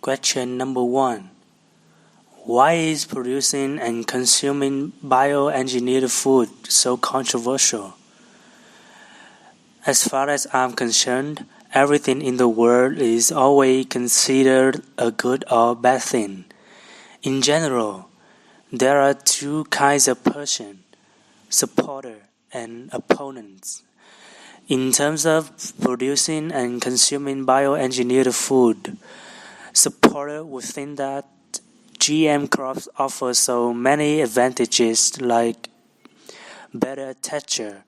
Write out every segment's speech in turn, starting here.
Question number 1. Why is producing and consuming bioengineered food so controversial? As far as I'm concerned, everything in the world is always considered a good or bad thing. In general, there are two kinds of person, supporter and opponents. In terms of producing and consuming bioengineered food, supporter would think that GM crops offer so many advantages like better texture,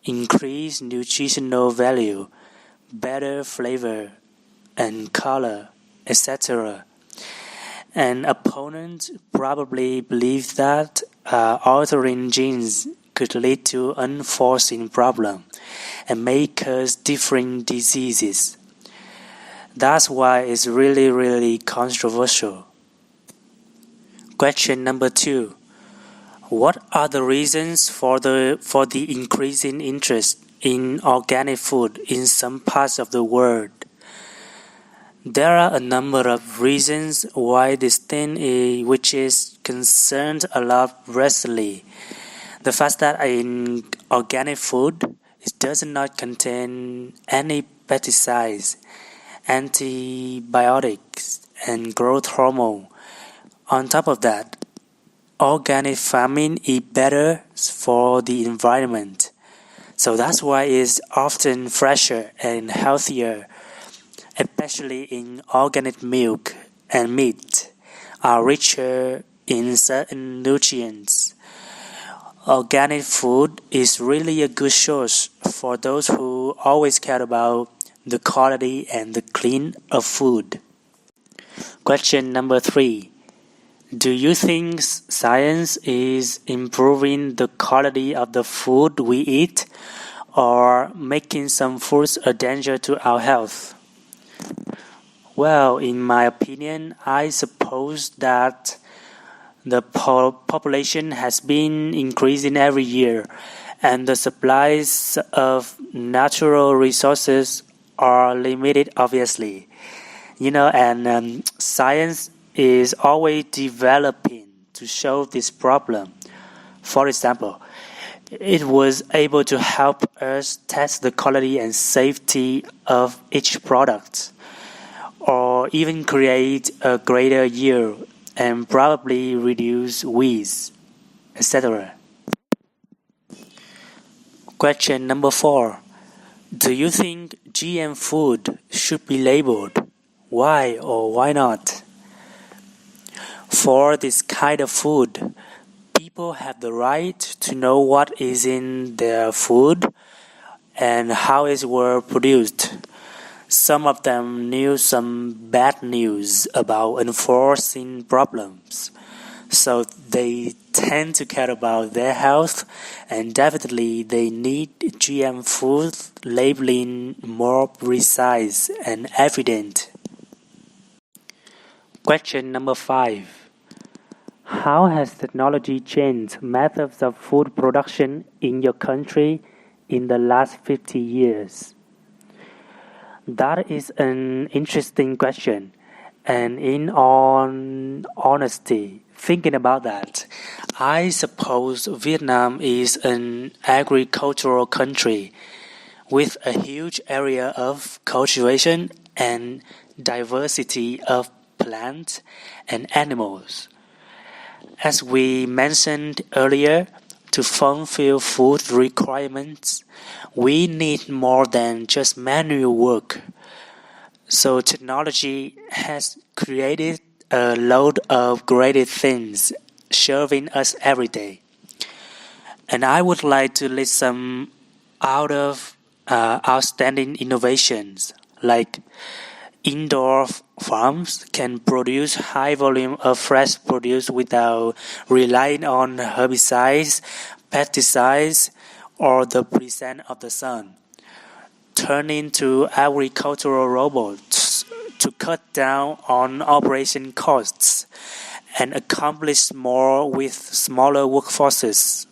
increased nutritional value, better flavor and color, etc. An opponent probably believes that altering genes could lead to unforeseen problems and may cause different diseases. That's why it's really controversial. Question number 2. What are the reasons for the increasing interest in organic food in some parts of the world? There are a number of reasons why this thing which is concerned a lot recently. The fact that in organic food it does not contain any pesticides, antibiotics, and growth hormone. On top of that, organic farming is better for the environment. So that's why it's often fresher and healthier, especially in organic milk and meat are richer in certain nutrients. Organic food is really a good source for those who always care about the quality and the clean of food. Question number 3. Do you think science is improving the quality of the food we eat or making some foods a danger to our health? Well, in my opinion, I suppose that the population has been increasing every year and the supplies of natural resources are limited, obviously. Science is always developing to solve this problem. For example, it was able to help us test the quality and safety of each product, or even create a greater yield and probably reduce weeds, etc. Question number 4. Do you think GM food should be labeled? Why or why not? For this kind of food, people have the right to know what is in their food and how it was produced. Some of them knew some bad news about enforcing problems, so they tend to care about their health, and definitely they need GM food labeling more precise and evident. Question number 5. How has technology changed methods of food production in your country in the last 50 years? That is an interesting question, and in all honesty, thinking about that, I suppose Vietnam is an agricultural country with a huge area of cultivation and diversity of plants and animals. As we mentioned earlier, to fulfill food requirements, we need more than just manual work. So technology has created a load of great things serving us every day. And I would like to list some out of outstanding innovations, like indoor farms can produce high volume of fresh produce without relying on herbicides, pesticides, or the presence of the sun. Turning to agricultural robots to cut down on operation costs and accomplish more with smaller workforces.